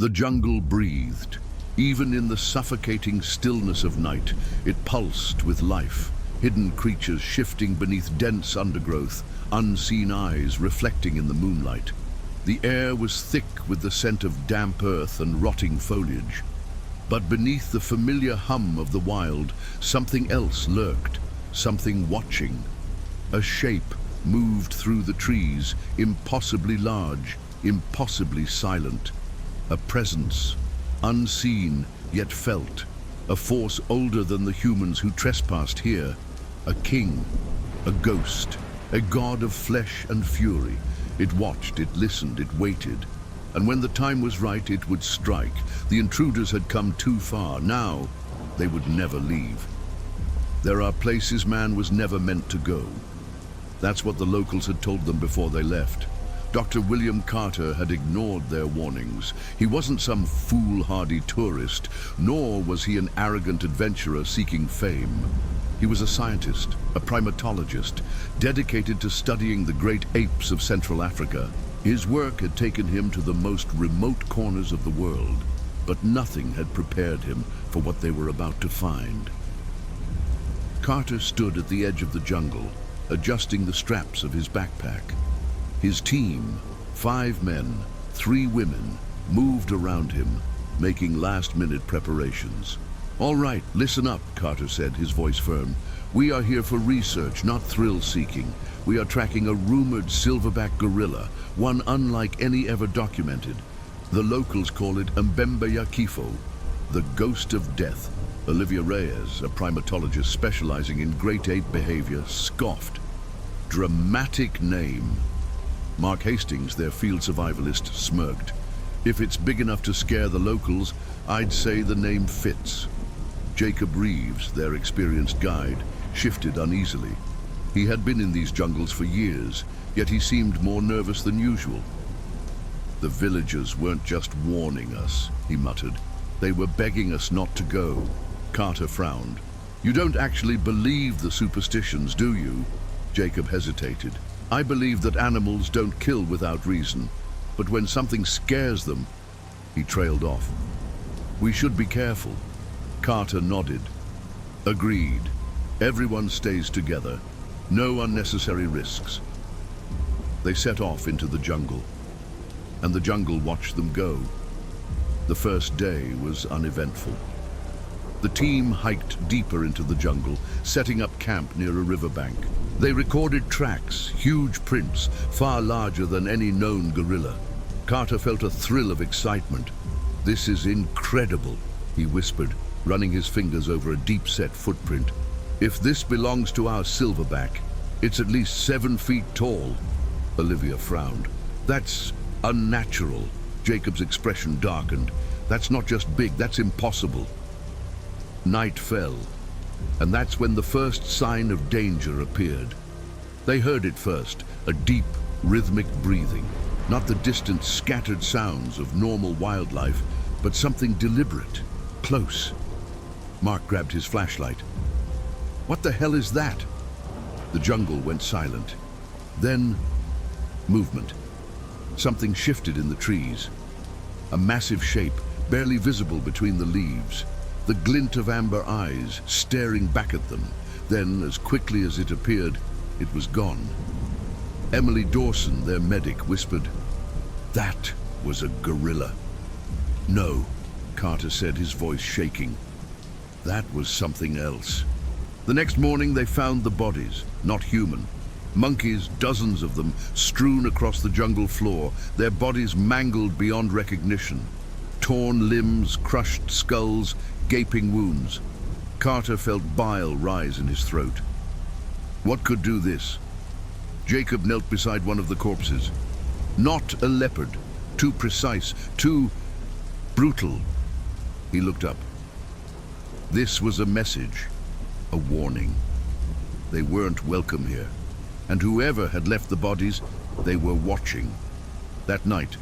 The jungle breathed. Even in the suffocating stillness of night, it pulsed with life. Hidden creatures shifting beneath dense undergrowth, unseen eyes reflecting in the moonlight. The air was thick with the scent of damp earth and rotting foliage. But beneath the familiar hum of the wild, something else lurked, something watching. A shape moved through the trees, impossibly large, impossibly silent. A presence, unseen yet felt, a force older than the humans who trespassed here. A king, a ghost, a god of flesh and fury. It watched, it listened, it waited. And when the time was right, it would strike. The intruders had come too far. Now, they would never leave. There are places man was never meant to go. That's what the locals had told them before they left. Dr. William Carter had ignored their warnings. He wasn't some foolhardy tourist, nor was he an arrogant adventurer seeking fame. He was a scientist, a primatologist, dedicated to studying the great apes of Central Africa. His work had taken him to the most remote corners of the world, but nothing had prepared him for what they were about to find. Carter stood at the edge of the jungle, adjusting the straps of his backpack. His team, 5 men, 3 women, moved around him, making last-minute preparations. "All right, listen up," Carter said, his voice firm. "We are here for research, not thrill-seeking. We are tracking a rumored silverback gorilla, one unlike any ever documented. The locals call it Mbemba Yakifo, the ghost of death." Olivia Reyes, a primatologist specializing in great ape behavior, scoffed. "Dramatic name." Mark Hastings, their field survivalist, smirked. "If it's big enough to scare the locals, I'd say the name fits." Jacob Reeves, their experienced guide, shifted uneasily. He had been in these jungles for years, yet he seemed more nervous than usual. "The villagers weren't just warning us," he muttered. "They were begging us not to go." Carter frowned. "You don't actually believe the superstitions, do you?" Jacob hesitated. "I believe that animals don't kill without reason, but when something scares them..." He trailed off. "We should be careful." Carter nodded. "Agreed. Everyone stays together. No unnecessary risks." They set off into the jungle, and the jungle watched them go. The first day was uneventful. The team hiked deeper into the jungle, setting up camp near a riverbank. They recorded tracks, huge prints, far larger than any known gorilla. Carter felt a thrill of excitement. "This is incredible," he whispered, running his fingers over a deep-set footprint. "If this belongs to our silverback, it's at least 7 feet tall." Olivia frowned. "That's unnatural." Jacob's expression darkened. "That's not just big, that's impossible." Night fell, and that's when the first sign of danger appeared. They heard it first, a deep, rhythmic breathing. Not the distant, scattered sounds of normal wildlife, but something deliberate, close. Mark grabbed his flashlight. "What the hell is that?" The jungle went silent. Then, movement. Something shifted in the trees. A massive shape, barely visible between the leaves. The glint of amber eyes staring back at them. Then, as quickly as it appeared, it was gone. Emily Dawson, their medic, whispered, "That was a gorilla." "No," Carter said, his voice shaking. "That was something else." The next morning they found the bodies, not human. Monkeys, dozens of them, strewn across the jungle floor, their bodies mangled beyond recognition. Torn limbs, crushed skulls, gaping wounds. Carter felt bile rise in his throat. What could do this? Jacob knelt beside one of the corpses. Not a leopard. Too precise, too brutal. He looked up. This was a message, a warning. They weren't welcome here. And whoever had left the bodies, they were watching. That night,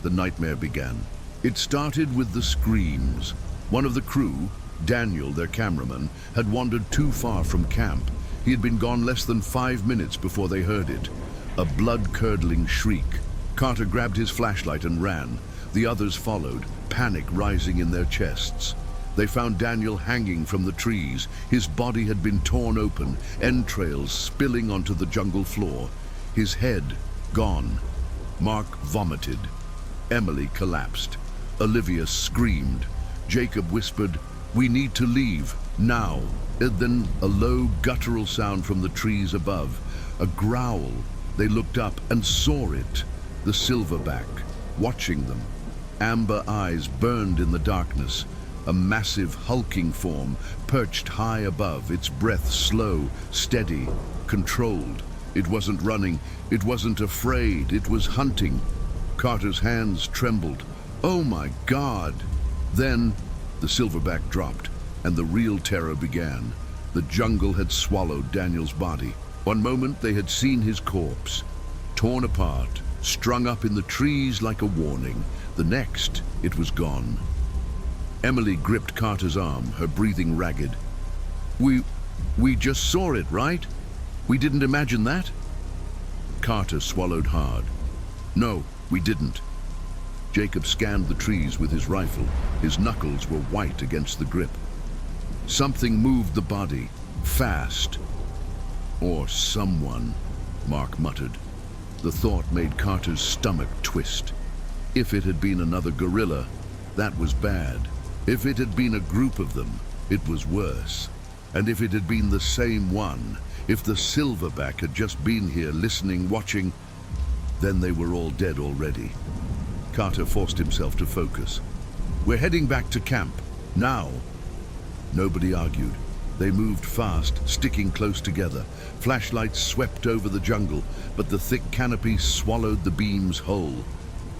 the nightmare began. It started with the screams. One of the crew, Daniel, their cameraman, had wandered too far from camp. He had been gone less than 5 minutes before they heard it. A blood-curdling shriek. Carter grabbed his flashlight and ran. The others followed, panic rising in their chests. They found Daniel hanging from the trees. His body had been torn open, entrails spilling onto the jungle floor. His head gone. Mark vomited. Emily collapsed. Olivia screamed. Jacob whispered, "We need to leave, now." And then a low, guttural sound from the trees above. A growl. They looked up and saw it. The silverback, watching them. Amber eyes burned in the darkness. A massive, hulking form, perched high above, its breath slow, steady, controlled. It wasn't running, it wasn't afraid, it was hunting. Carter's hands trembled. Oh my God! Then the silverback dropped, and the real terror began. The jungle had swallowed Daniel's body. One moment they had seen his corpse, torn apart, strung up in the trees like a warning. The next, it was gone. Emily gripped Carter's arm, her breathing ragged. We just saw it, right? We didn't imagine that?" Carter swallowed hard. "No, we didn't." Jacob scanned the trees with his rifle. His knuckles were white against the grip. Something moved the body, fast. "Or someone," Mark muttered. The thought made Carter's stomach twist. If it had been another gorilla, that was bad. If it had been a group of them, it was worse. And if it had been the same one, if the silverback had just been here listening, watching, then they were all dead already. Carter forced himself to focus. "We're heading back to camp, now." Nobody argued. They moved fast, sticking close together. Flashlights swept over the jungle, but the thick canopy swallowed the beams whole.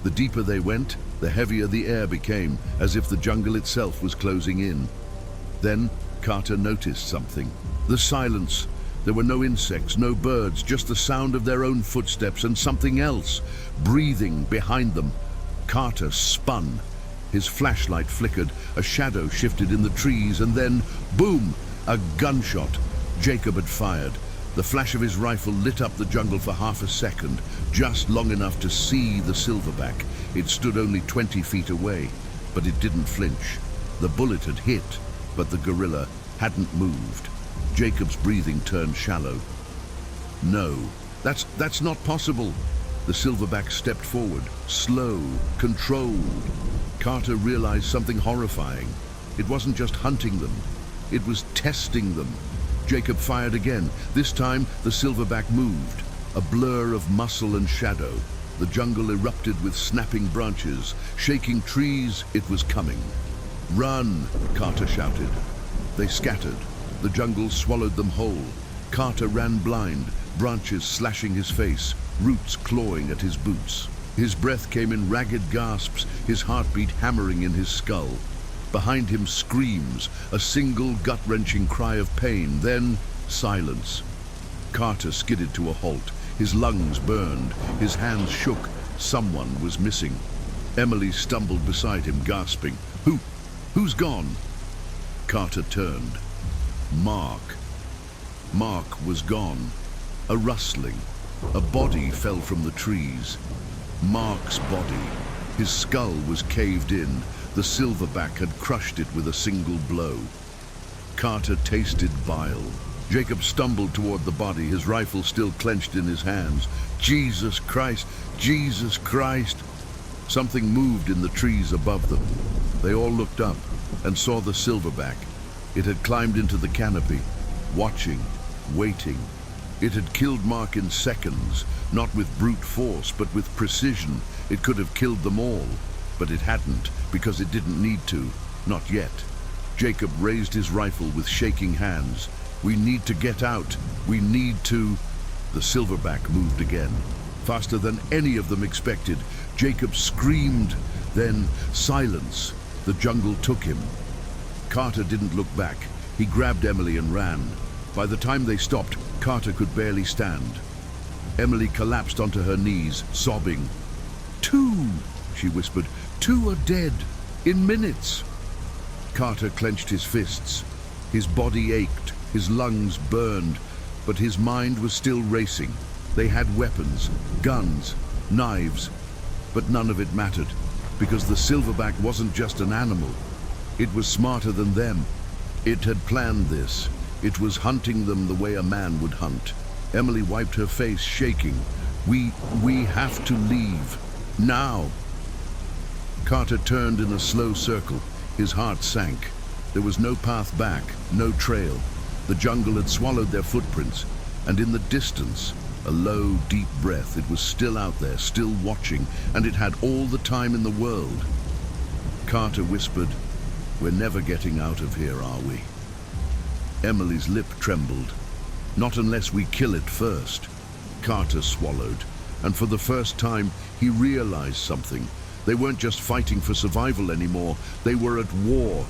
The deeper they went, the heavier the air became, as if the jungle itself was closing in. Then Carter noticed something. The silence. There were no insects, no birds, just the sound of their own footsteps and something else, breathing behind them. Carter spun. His flashlight flickered, a shadow shifted in the trees, and then, boom, a gunshot. Jacob had fired. The flash of his rifle lit up the jungle for half a second, just long enough to see the silverback. It stood only 20 feet away, but it didn't flinch. The bullet had hit, but the gorilla hadn't moved. Jacob's breathing turned shallow. "No, that's not possible." The silverback stepped forward, slow, controlled. Carter realized something horrifying. It wasn't just hunting them, it was testing them. Jacob fired again. This time, the silverback moved, a blur of muscle and shadow. The jungle erupted with snapping branches, shaking trees. It was coming. "Run!" Carter shouted. They scattered. The jungle swallowed them whole. Carter ran blind, branches slashing his face, roots clawing at his boots. His breath came in ragged gasps, his heartbeat hammering in his skull. Behind him, screams, a single gut-wrenching cry of pain, then silence. Carter skidded to a halt. His lungs burned, his hands shook. Someone was missing. Emily stumbled beside him, gasping. Who's gone?" Carter turned. Mark. Mark was gone. A rustling. A body fell from the trees. Mark's body. His skull was caved in. The silverback had crushed it with a single blow. Carter tasted bile. Jacob stumbled toward the body, his rifle still clenched in his hands. Jesus Christ! Jesus Christ! Something moved in the trees above them. They all looked up and saw the silverback. It had climbed into the canopy, watching, waiting. It had killed Mark in seconds, not with brute force, but with precision. It could have killed them all, but it hadn't, because it didn't need to, not yet. Jacob raised his rifle with shaking hands. "We need to get out. We need to..." The silverback moved again, faster than any of them expected. Jacob screamed, then silence. The jungle took him. Carter didn't look back. He grabbed Emily and ran. By the time they stopped, Carter could barely stand. Emily collapsed onto her knees, sobbing. "Two," she whispered. "Two are dead. In minutes." Carter clenched his fists. His body ached, his lungs burned, but his mind was still racing. They had weapons, guns, knives, but none of it mattered. because the silverback wasn't just an animal. It was smarter than them. It had planned this. It was hunting them the way a man would hunt. Emily wiped her face, shaking. We have to leave. Now. Carter turned in a slow circle. His heart sank. There was no path back, no trail. The jungle had swallowed their footprints, and in the distance, a low, deep breath. It was still out there, still watching, and it had all the time in the world. Carter whispered, "We're never getting out of here, are we?" Emily's lip trembled. "Not unless we kill it first." Carter swallowed, and for the first time, he realized something. They weren't just fighting for survival anymore. They were at war.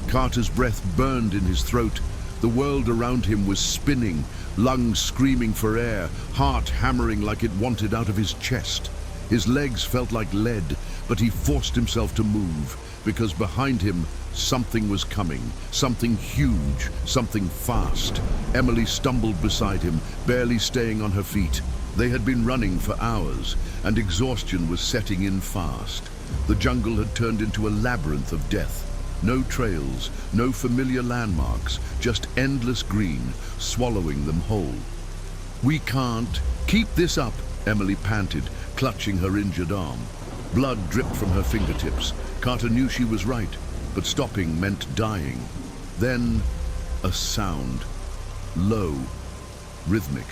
Carter's breath burned in his throat. The world around him was spinning, lungs screaming for air, heart hammering like it wanted out of his chest. His legs felt like lead, but he forced himself to move, because behind him, something was coming, something huge, something fast. Emily stumbled beside him, barely staying on her feet. They had been running for hours, and exhaustion was setting in fast. The jungle had turned into a labyrinth of death. No trails, no familiar landmarks, just endless green, swallowing them whole. "We can't keep this up," Emily panted, clutching her injured arm. Blood dripped from her fingertips. Carter knew she was right, but stopping meant dying. Then, a sound. Low, rhythmic,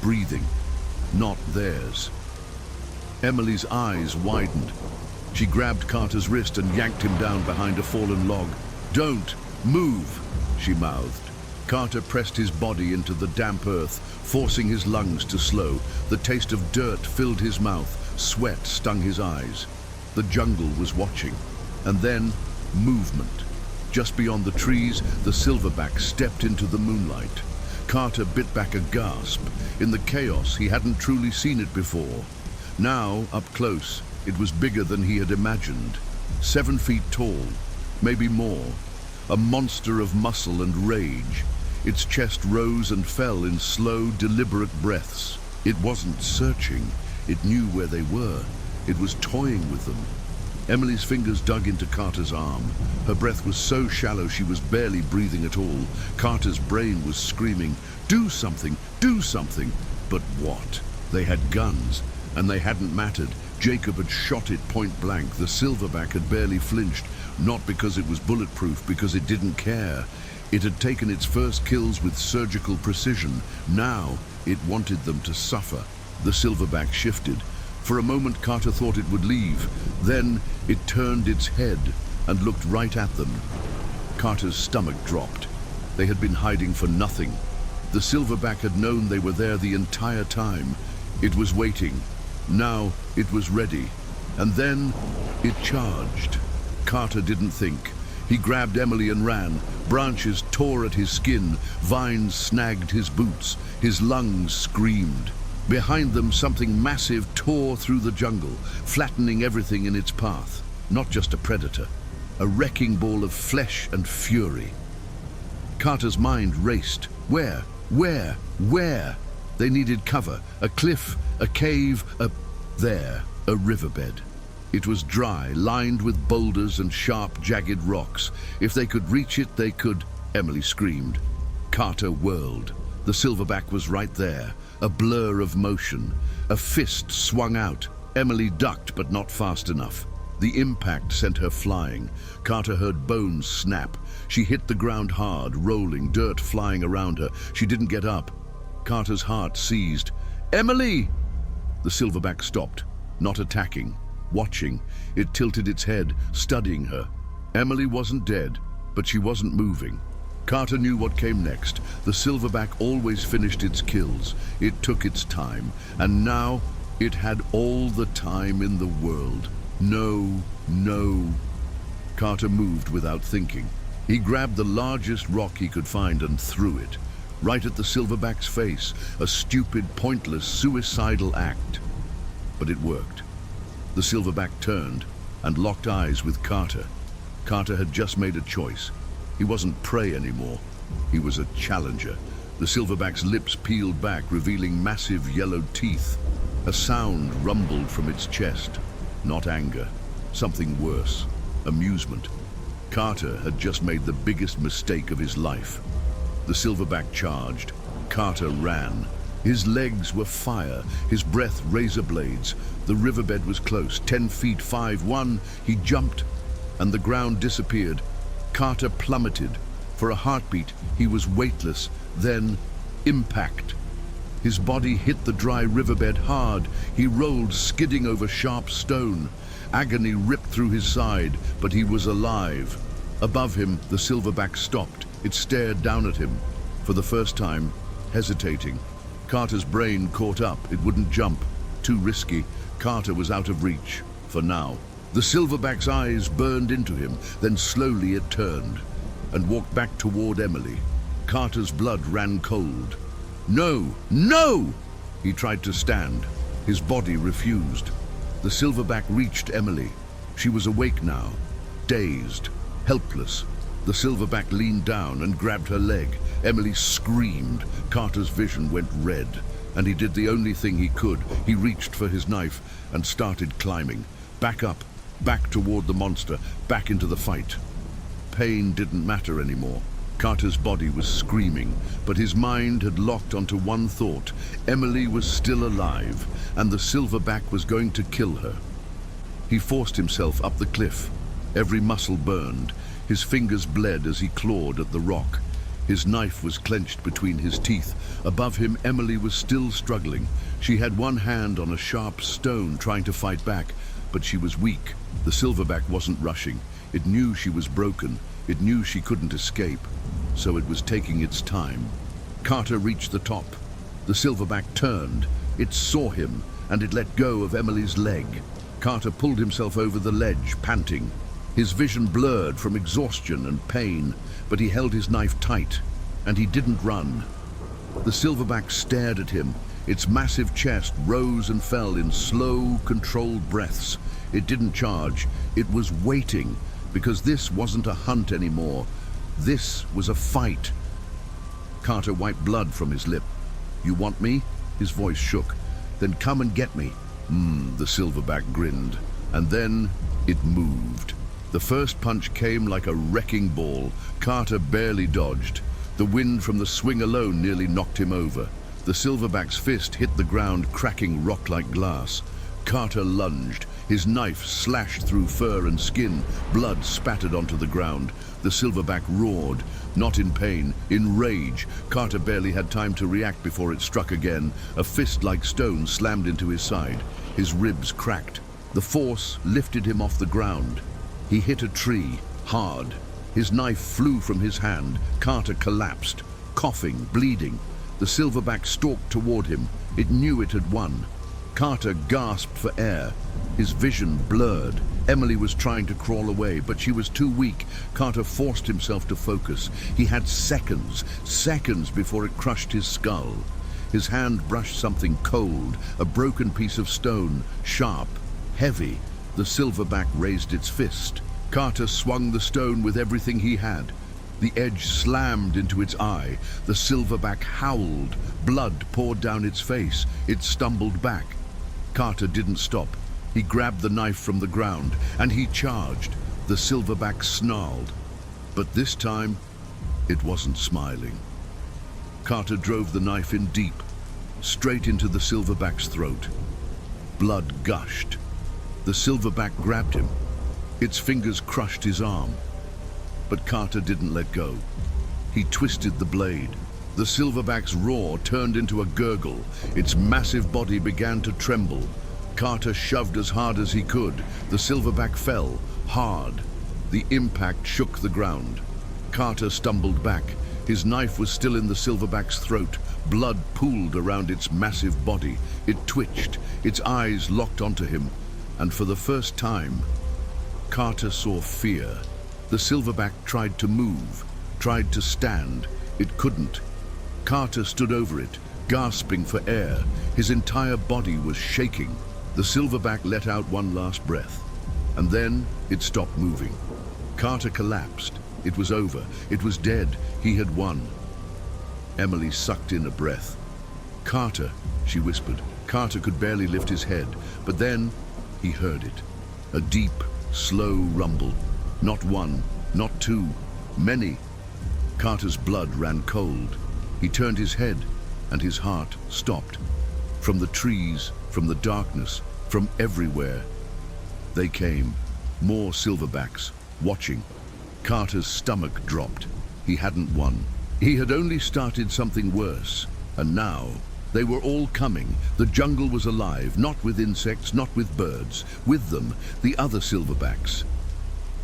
breathing. Not theirs. Emily's eyes widened. She grabbed Carter's wrist and yanked him down behind a fallen log. "Don't move," she mouthed. Carter pressed his body into the damp earth, forcing his lungs to slow. The taste of dirt filled his mouth. Sweat stung his eyes. The jungle was watching. And then, movement. Just beyond the trees, the silverback stepped into the moonlight. Carter bit back a gasp. In the chaos, he hadn't truly seen it before. Now, up close, it was bigger than he had imagined. 7 feet tall, maybe more. A monster of muscle and rage. Its chest rose and fell in slow, deliberate breaths. It wasn't searching. It knew where they were. It was toying with them. Emily's fingers dug into Carter's arm. Her breath was so shallow she was barely breathing at all. Carter's brain was screaming, "Do something! Do something!" But what? They had guns, and they hadn't mattered. Jacob had shot it point blank. The silverback had barely flinched, not because it was bulletproof, because it didn't care. It had taken its first kills with surgical precision. Now, it wanted them to suffer. The silverback shifted. For a moment, Carter thought it would leave. Then, it turned its head and looked right at them. Carter's stomach dropped. They had been hiding for nothing. The silverback had known they were there the entire time. It was waiting. Now, it was ready. And then, it charged. Carter didn't think. He grabbed Emily and ran. Branches tore at his skin. Vines snagged his boots. His lungs screamed. Behind them, something massive tore through the jungle, flattening everything in its path. Not just a predator. A wrecking ball of flesh and fury. Carter's mind raced. Where? Where? Where? They needed cover. A cliff, a cave, there, a riverbed. It was dry, lined with boulders and sharp, jagged rocks. If they could reach it, they could... Emily screamed. Carter whirled. The silverback was right there, a blur of motion. A fist swung out. Emily ducked, but not fast enough. The impact sent her flying. Carter heard bones snap. She hit the ground hard, rolling, dirt flying around her. She didn't get up. Carter's heart seized. "Emily!" The silverback stopped, not attacking, watching. It tilted its head, studying her. Emily wasn't dead, but she wasn't moving. Carter knew what came next. The silverback always finished its kills. It took its time, and now it had all the time in the world. No, no. Carter moved without thinking. He grabbed the largest rock he could find and threw it, right at the silverback's face, a stupid, pointless, suicidal act. But it worked. The silverback turned and locked eyes with Carter. Carter had just made a choice. He wasn't prey anymore. He was a challenger. The silverback's lips peeled back, revealing massive yellow teeth. A sound rumbled from its chest. Not anger. something worse, amusement. Carter had just made the biggest mistake of his life. The silverback charged. Carter ran. His legs were fire, his breath razor blades. The riverbed was close, 10 feet 5'1". He jumped, and the ground disappeared. Carter plummeted. For a heartbeat, he was weightless. Then, impact. His body hit the dry riverbed hard. He rolled, skidding over sharp stone. Agony ripped through his side, but he was alive. Above him, the silverback stopped. It stared down at him. For the first time, hesitating. Carter's brain caught up. It wouldn't jump. Too risky. Carter was out of reach. For now. The silverback's eyes burned into him. Then slowly it turned and walked back toward Emily. Carter's blood ran cold. No! No! He tried to stand. His body refused. The silverback reached Emily. She was awake now. Dazed. Helpless. The silverback leaned down and grabbed her leg. Emily screamed. Carter's vision went red, and he did the only thing he could. He reached for his knife and started climbing. Back up, back toward the monster, back into the fight. Pain didn't matter anymore. Carter's body was screaming, but his mind had locked onto one thought. Emily was still alive, and the silverback was going to kill her. He forced himself up the cliff. Every muscle burned. His fingers bled as he clawed at the rock. His knife was clenched between his teeth. Above him, Emily was still struggling. She had one hand on a sharp stone, trying to fight back, but she was weak. The silverback wasn't rushing. It knew she was broken. It knew she couldn't escape, so it was taking its time. Carter reached the top. The silverback turned. It saw him, and it let go of Emily's leg. Carter pulled himself over the ledge, panting. His vision blurred from exhaustion and pain, but he held his knife tight, and he didn't run. The silverback stared at him. Its massive chest rose and fell in slow, controlled breaths. It didn't charge. It was waiting, because this wasn't a hunt anymore. This was a fight. Carter wiped blood from his lip. "You want me?" His voice shook. "Then come and get me." The silverback grinned. And then it moved. The first punch came like a wrecking ball. Carter barely dodged. The wind from the swing alone nearly knocked him over. The silverback's fist hit the ground, cracking rock like glass. Carter lunged. His knife slashed through fur and skin. Blood spattered onto the ground. The silverback roared, not in pain, in rage. Carter barely had time to react before it struck again. A fist like stone slammed into his side. His ribs cracked. The force lifted him off the ground. He hit a tree, hard. His knife flew from his hand. Carter collapsed, coughing, bleeding. The silverback stalked toward him. It knew it had won. Carter gasped for air. His vision blurred. Emily was trying to crawl away, but she was too weak. Carter forced himself to focus. He had seconds before it crushed his skull. His hand brushed something cold, a broken piece of stone, sharp, heavy. The silverback raised its fist. Carter swung the stone with everything he had. The edge slammed into its eye. The silverback howled. Blood poured down its face. It stumbled back. Carter didn't stop. He grabbed the knife from the ground, and he charged. The silverback snarled. But this time, it wasn't smiling. Carter drove the knife in deep, straight into the silverback's throat. Blood gushed. The silverback grabbed him. Its fingers crushed his arm. But Carter didn't let go. He twisted the blade. The silverback's roar turned into a gurgle. Its massive body began to tremble. Carter shoved as hard as he could. The silverback fell, hard. The impact shook the ground. Carter stumbled back. His knife was still in the silverback's throat. Blood pooled around its massive body. It twitched. Its eyes locked onto him. And for the first time, Carter saw fear. The silverback tried to move, tried to stand. It couldn't. Carter stood over it, gasping for air. His entire body was shaking. The silverback let out one last breath, and then it stopped moving. Carter collapsed. It was over. It was dead. He had won. Emily sucked in a breath. "Carter," she whispered. Carter could barely lift his head, but then he heard it. A deep, slow rumble. Not one, not two, many. Carter's blood ran cold. He turned his head, and his heart stopped. From the trees, from the darkness, from everywhere, they came. More silverbacks, watching. Carter's stomach dropped. He hadn't won. He had only started something worse. And now, they were all coming. The jungle was alive, not with insects, not with birds. With them, the other silverbacks.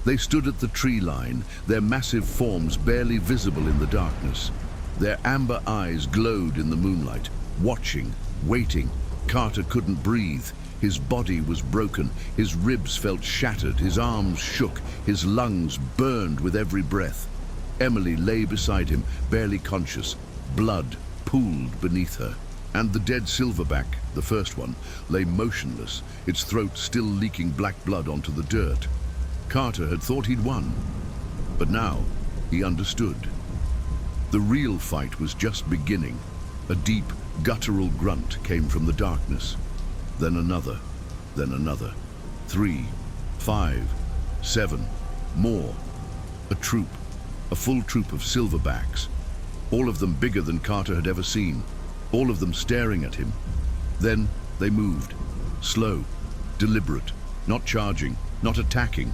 They stood at the tree line, their massive forms barely visible in the darkness. Their amber eyes glowed in the moonlight, watching, waiting. Carter couldn't breathe. His body was broken, his ribs felt shattered, his arms shook, his lungs burned with every breath. Emily lay beside him, barely conscious. Blood pooled beneath her. And the dead silverback, the first one, lay motionless, its throat still leaking black blood onto the dirt. Carter had thought he'd won, but now he understood. The real fight was just beginning. A deep, guttural grunt came from the darkness. Then another, then another. 3, 5, 7, more. A troop, a full troop of silverbacks. All of them bigger than Carter had ever seen. All of them staring at him. Then they moved. Slow, deliberate, not charging, not attacking,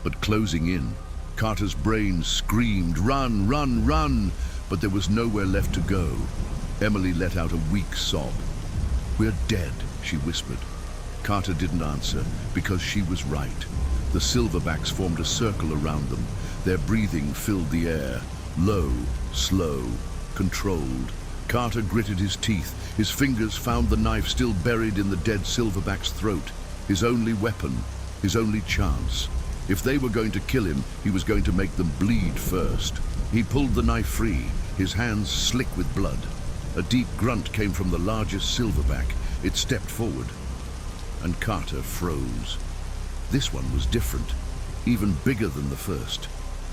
but closing in. Carter's brain screamed, "Run, run, run!" But there was nowhere left to go. Emily let out a weak sob. "We're dead," she whispered. Carter didn't answer, because she was right. The silverbacks formed a circle around them. Their breathing filled the air. Low, slow, controlled. Carter gritted his teeth. His fingers found the knife still buried in the dead silverback's throat. His only weapon, his only chance. If they were going to kill him, he was going to make them bleed first. He pulled the knife free, his hands slick with blood. A deep grunt came from the largest silverback. It stepped forward, and Carter froze. This one was different, even bigger than the first.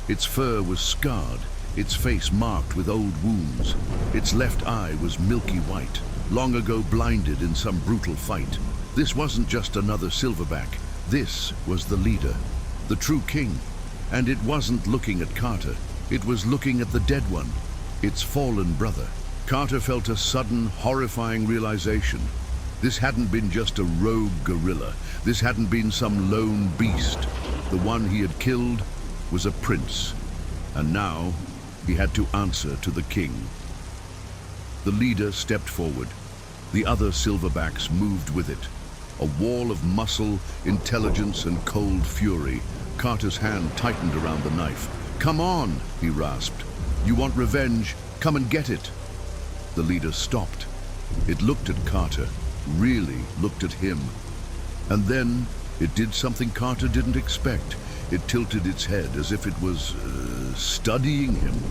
Its fur was scarred, its face marked with old wounds. Its left eye was milky white, long ago blinded in some brutal fight. This wasn't just another silverback. This was the leader, the true king. And it wasn't looking at Carter. It was looking at the dead one, its fallen brother. Carter felt a sudden, horrifying realization. This hadn't been just a rogue guerrilla. This hadn't been some lone beast. The one he had killed was a prince. And now he had to answer to the king. The leader stepped forward. The other silverbacks moved with it. A wall of muscle, intelligence, and cold fury. Carter's hand tightened around the knife. "Come on," he rasped. "You want revenge? Come and get it." The leader stopped. It looked at Carter, really looked at him. And then it did something Carter didn't expect. It tilted its head as if it was studying him.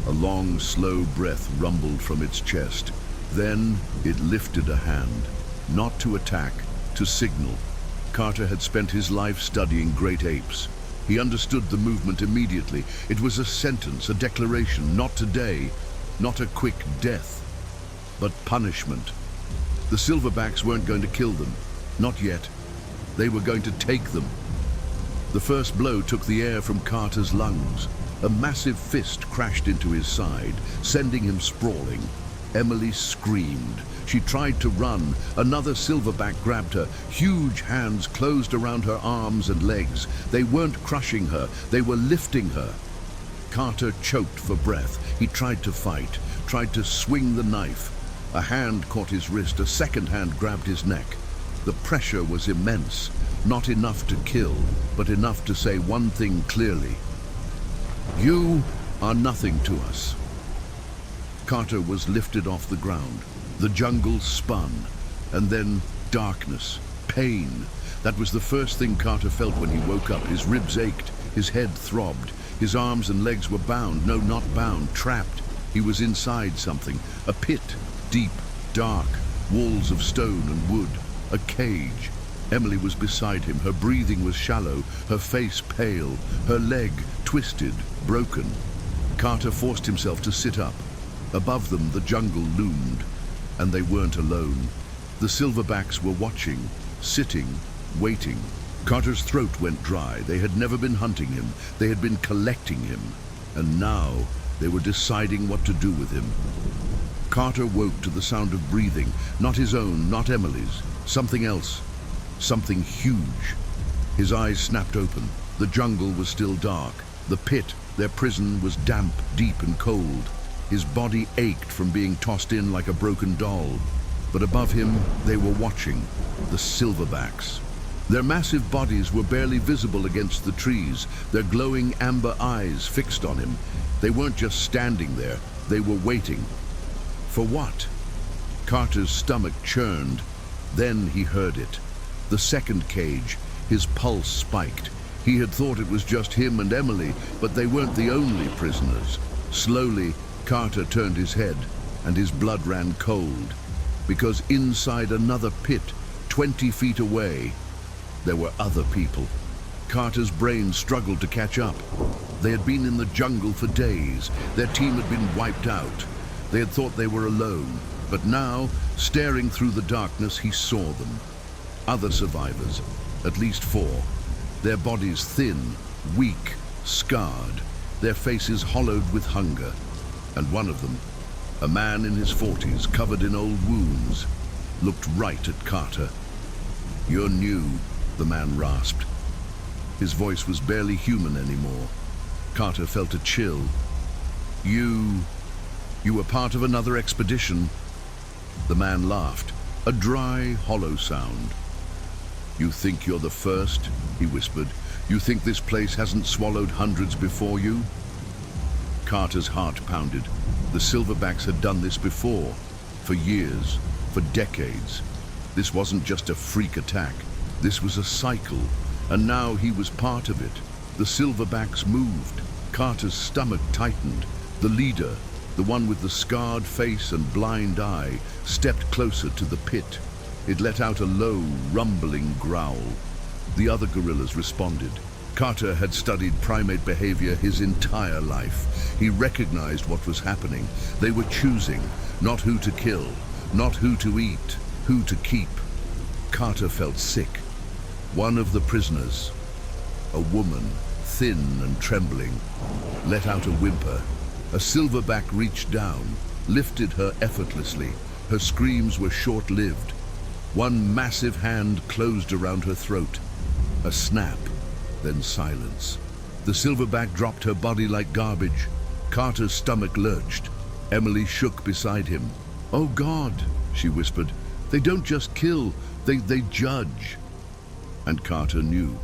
A long, slow breath rumbled from its chest. Then it lifted a hand, not to attack, to signal. Carter had spent his life studying great apes. He understood the movement immediately. It was a sentence, a declaration. Not today, not a quick death, but punishment. The silverbacks weren't going to kill them, not yet. They were going to take them. The first blow took the air from Carter's lungs. A massive fist crashed into his side, sending him sprawling. Emily screamed. She tried to run. Another silverback grabbed her. Huge hands closed around her arms and legs. They weren't crushing her, they were lifting her. Carter choked for breath. He tried to fight, tried to swing the knife. A hand caught his wrist, a second hand grabbed his neck. The pressure was immense. Not enough to kill, but enough to say one thing clearly. "You are nothing to us." Carter was lifted off the ground. The jungle spun, and then darkness, pain. That was the first thing Carter felt when he woke up. His ribs ached, his head throbbed, his arms and legs were bound. No, not bound, trapped. He was inside something, a pit, deep, dark, walls of stone and wood, a cage. Emily was beside him. Her breathing was shallow, her face pale, her leg twisted, broken. Carter forced himself to sit up. Above them, the jungle loomed, and they weren't alone. The silverbacks were watching, sitting, waiting. Carter's throat went dry. They had never been hunting him. They had been collecting him. And now they were deciding what to do with him. Carter woke to the sound of breathing, not his own, not Emily's. Something else. Something huge. His eyes snapped open. The jungle was still dark. The pit, their prison, was damp, deep and cold. His body ached from being tossed in like a broken doll. But above him, they were watching, the silverbacks. Their massive bodies were barely visible against the trees, their glowing amber eyes fixed on him. They weren't just standing there, they were waiting. For what? Carter's stomach churned. Then he heard it. The second cage. His pulse spiked. He had thought it was just him and Emily, but they weren't the only prisoners. Slowly, Carter turned his head, and his blood ran cold. Because inside another pit, 20 feet away, there were other people. Carter's brain struggled to catch up. They had been in the jungle for days. Their team had been wiped out. They had thought they were alone. But now, staring through the darkness, he saw them. Other survivors, at least 4. Their bodies thin, weak, scarred. Their faces hollowed with hunger. And one of them, a man in his 40s, covered in old wounds, looked right at Carter. "You're new," the man rasped. His voice was barely human anymore. Carter felt a chill. You were part of another expedition." The man laughed, a dry, hollow sound. "You think you're the first?" he whispered. "You think this place hasn't swallowed hundreds before you?" Carter's heart pounded. The silverbacks had done this before, for years, for decades. This wasn't just a freak attack. This was a cycle, and now he was part of it. The silverbacks moved. Carter's stomach tightened. The leader, the one with the scarred face and blind eye, stepped closer to the pit. It let out a low, rumbling growl. The other gorillas responded. Carter had studied primate behavior his entire life. He recognized what was happening. They were choosing, not who to kill, not who to eat, who to keep. Carter felt sick. One of the prisoners, a woman, thin and trembling, let out a whimper. A silverback reached down, lifted her effortlessly. Her screams were short-lived. One massive hand closed around her throat. A snap, then silence. The silverback dropped her body like garbage. Carter's stomach lurched. Emily shook beside him. "Oh God," she whispered. "They don't just kill, they judge." And Carter knew.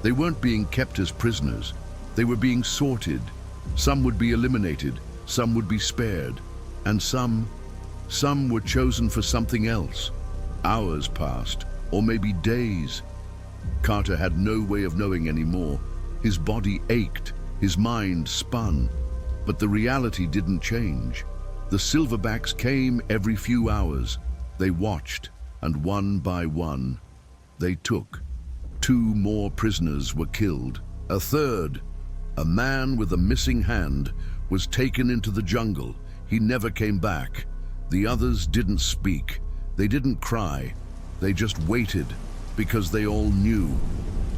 They weren't being kept as prisoners. They were being sorted. Some would be eliminated, some would be spared, and some were chosen for something else. Hours passed, or maybe days. Carter had no way of knowing anymore. His body ached, his mind spun, but the reality didn't change. The silverbacks came every few hours. They watched, and one by one, they took. 2 more prisoners were killed. A third, a man with a missing hand, was taken into the jungle. He never came back. The others didn't speak. They didn't cry. They just waited, because they all knew.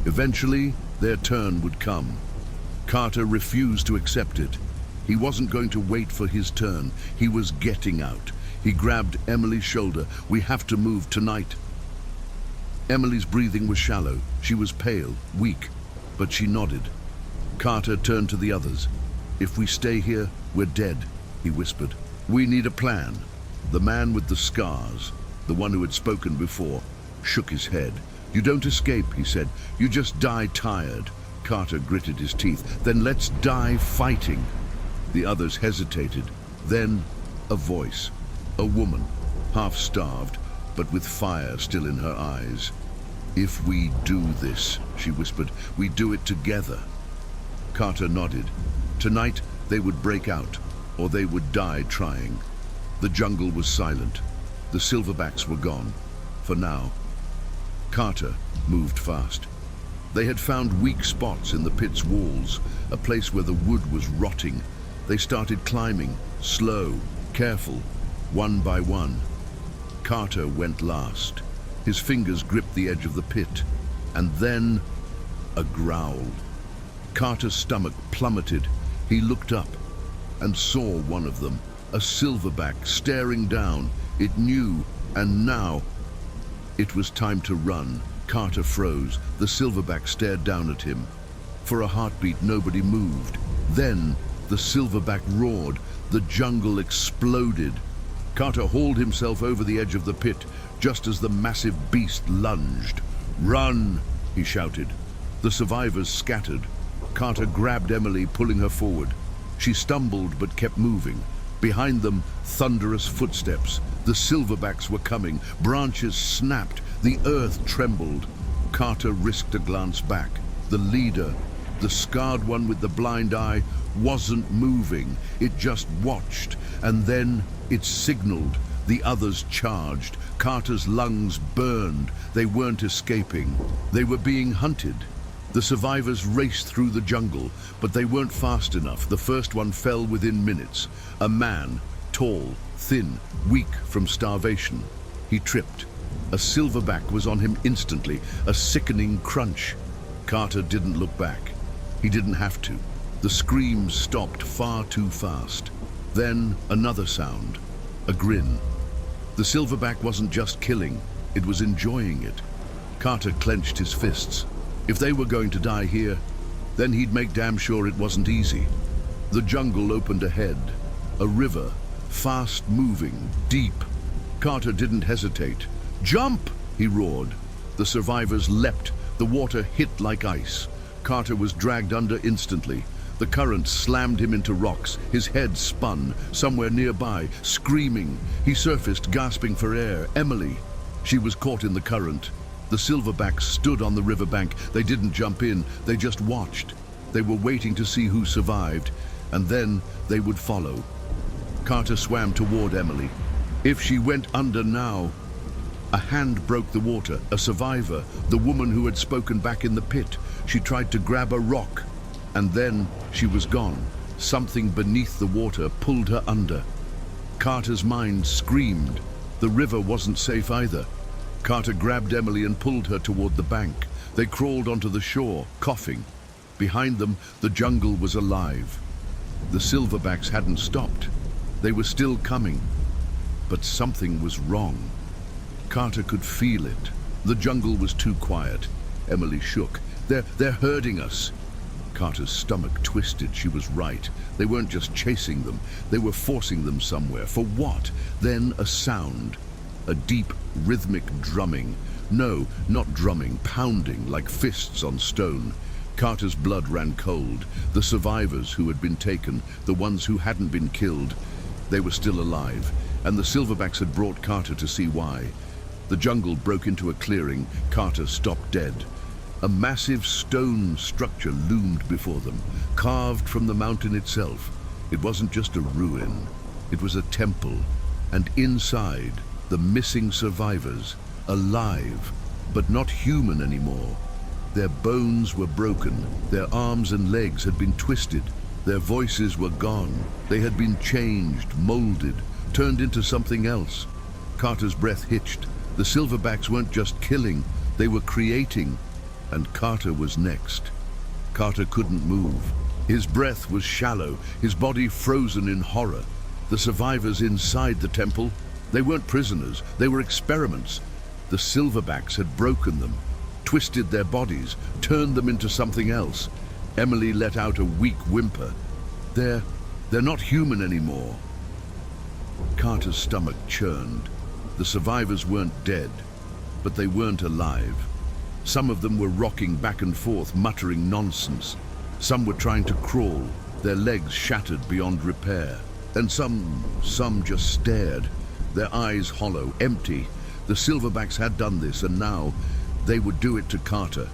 Eventually, their turn would come. Carter refused to accept it. He wasn't going to wait for his turn. He was getting out. He grabbed Emily's shoulder. "We have to move tonight." Emily's breathing was shallow. She was pale, weak, but she nodded. Carter turned to the others. "If we stay here, we're dead," he whispered. "We need a plan." The man with the scars, the one who had spoken before, shook his head. "You don't escape," he said. "You just die tired." Carter gritted his teeth. "Then let's die fighting." The others hesitated. Then, a voice. A woman, half-starved, but with fire still in her eyes. "If we do this," she whispered, "we do it together." Carter nodded. Tonight, they would break out, or they would die trying. The jungle was silent. The silverbacks were gone, for now. Carter moved fast. They had found weak spots in the pit's walls, a place where the wood was rotting. They started climbing, slow, careful, one by one. Carter went last. His fingers gripped the edge of the pit. And then a growl. Carter's stomach plummeted. He looked up and saw one of them, a silverback staring down. It knew, and now it was time to run. Carter froze. The silverback stared down at him. For a heartbeat, nobody moved. Then the silverback roared. The jungle exploded. Carter hauled himself over the edge of the pit just as the massive beast lunged. "Run!" he shouted. The survivors scattered. Carter grabbed Emily, pulling her forward. She stumbled but kept moving. Behind them, thunderous footsteps. The silverbacks were coming. Branches snapped. The earth trembled. Carter risked a glance back. The leader, the scarred one with the blind eye, wasn't moving. It just watched, and then it signaled. The others charged. Carter's lungs burned. They weren't escaping. They were being hunted. The survivors raced through the jungle, but they weren't fast enough. The first one fell within minutes. A man, tall, thin, weak from starvation. He tripped. A silverback was on him instantly, a sickening crunch. Carter didn't look back. He didn't have to. The screams stopped far too fast. Then another sound, a grin. The silverback wasn't just killing, it was enjoying it. Carter clenched his fists. If they were going to die here, then he'd make damn sure it wasn't easy. The jungle opened ahead, a river, fast-moving, deep. Carter didn't hesitate. "Jump!" he roared. The survivors leapt. The water hit like ice. Carter was dragged under instantly. The current slammed him into rocks. His head spun, somewhere nearby, screaming. He surfaced, gasping for air. Emily. She was caught in the current. The silverbacks stood on the riverbank. They didn't jump in, they just watched. They were waiting to see who survived, and then they would follow. Carter swam toward Emily. If she went under now... A hand broke the water. A survivor, the woman who had spoken back in the pit. She tried to grab a rock, and then she was gone. Something beneath the water pulled her under. Carter's mind screamed. The river wasn't safe either. Carter grabbed Emily and pulled her toward the bank. They crawled onto the shore, coughing. Behind them, the jungle was alive. The silverbacks hadn't stopped. They were still coming. But something was wrong. Carter could feel it. The jungle was too quiet. Emily shook. They're herding us. Carter's stomach twisted. She was right. They weren't just chasing them. They were forcing them somewhere. For what? Then a sound. A deep, rhythmic drumming. No, not drumming, pounding like fists on stone. Carter's blood ran cold. The survivors who had been taken, the ones who hadn't been killed, they were still alive, and the silverbacks had brought Carter to see why. The jungle broke into a clearing. Carter stopped dead. A massive stone structure loomed before them, carved from the mountain itself. It wasn't just a ruin. It was a temple, and inside, the missing survivors, alive, but not human anymore. Their bones were broken, their arms and legs had been twisted, their voices were gone. They had been changed, molded, turned into something else. Carter's breath hitched. The silverbacks weren't just killing, they were creating, and Carter was next. Carter couldn't move. His breath was shallow, his body frozen in horror. The survivors inside the temple, they weren't prisoners, they were experiments. The silverbacks had broken them, twisted their bodies, turned them into something else. Emily let out a weak whimper. They're not human anymore. Carter's stomach churned. The survivors weren't dead, but they weren't alive. Some of them were rocking back and forth, muttering nonsense. Some were trying to crawl, their legs shattered beyond repair. And some just stared, their eyes hollow, empty. The silverbacks had done this, and now they would do it to Carter.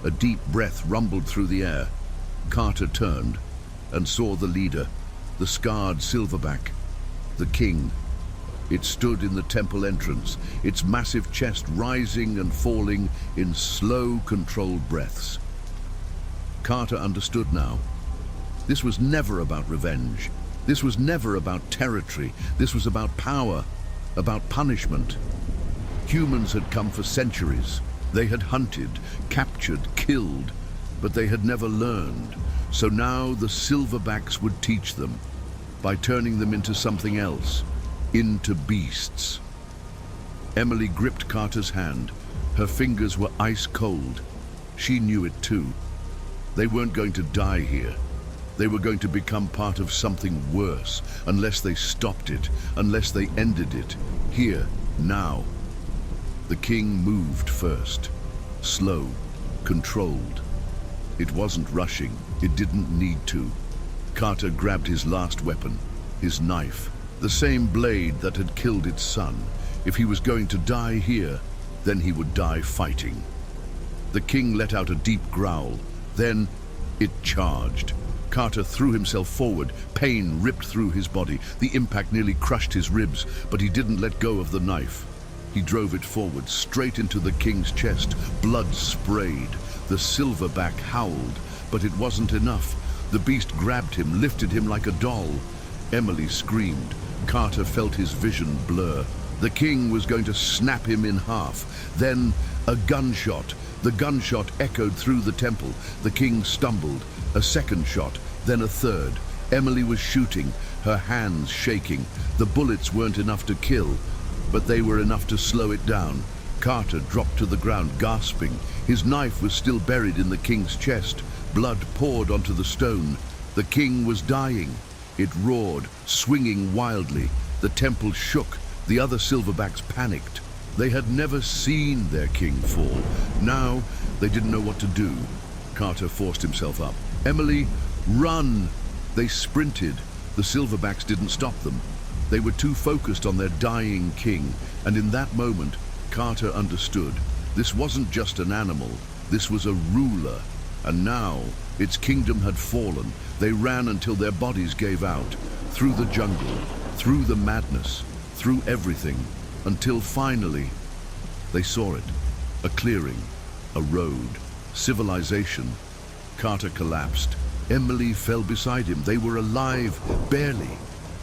A deep breath rumbled through the air. Carter turned and saw the leader, the scarred silverback, the king. It stood in the temple entrance, its massive chest rising and falling in slow, controlled breaths. Carter understood now. This was never about revenge. This was never about territory. This was about power, about punishment. Humans had come for centuries. They had hunted, captured, killed, but they had never learned. So now the silverbacks would teach them, by turning them into something else, into beasts. Emily gripped Carter's hand. Her fingers were ice cold. She knew it too. They weren't going to die here. They were going to become part of something worse, unless they stopped it, unless they ended it, here, now. The king moved first, slow, controlled. It wasn't rushing, it didn't need to. Carter grabbed his last weapon, his knife, the same blade that had killed its son. If he was going to die here, then he would die fighting. The king let out a deep growl. Then it charged. Carter threw himself forward. Pain ripped through his body. The impact nearly crushed his ribs, but he didn't let go of the knife. He drove it forward, straight into the king's chest. Blood sprayed. The silverback howled, but it wasn't enough. The beast grabbed him, lifted him like a doll. Emily screamed. Carter felt his vision blur. The king was going to snap him in half. Then a gunshot. The gunshot echoed through the temple. The king stumbled. A second shot, then a third. Emily was shooting, her hands shaking. The bullets weren't enough to kill, but they were enough to slow it down. Carter dropped to the ground, gasping. His knife was still buried in the king's chest. Blood poured onto the stone. The king was dying. It roared, swinging wildly. The temple shook. The other silverbacks panicked. They had never seen their king fall. Now, they didn't know what to do. Carter forced himself up. Emily, run! They sprinted. The silverbacks didn't stop them. They were too focused on their dying king, and in that moment, Carter understood. This wasn't just an animal. This was a ruler. And now, its kingdom had fallen. They ran until their bodies gave out. Through the jungle, through the madness, through everything. Until finally, they saw it. A clearing, a road, civilization. Carter collapsed. Emily fell beside him. They were alive, barely.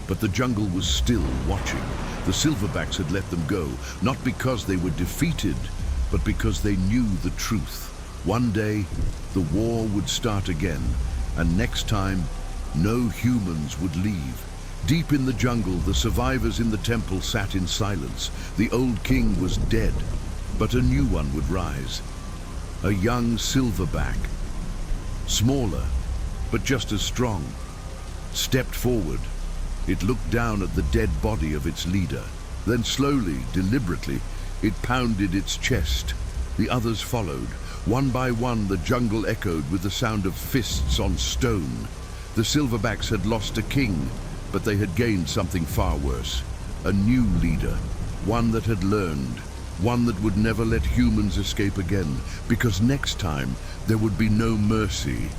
But the jungle was still watching. The silverbacks had let them go, not because they were defeated, but because they knew the truth. One day, the war would start again, and next time, no humans would leave. Deep in the jungle, the survivors in the temple sat in silence. The old king was dead, but a new one would rise. A young silverback, smaller, but just as strong, stepped forward. It looked down at the dead body of its leader. Then slowly, deliberately, it pounded its chest. The others followed. One by one, the jungle echoed with the sound of fists on stone. The silverbacks had lost a king, but they had gained something far worse. A new leader, one that had learned, one that would never let humans escape again, because next time there would be no mercy,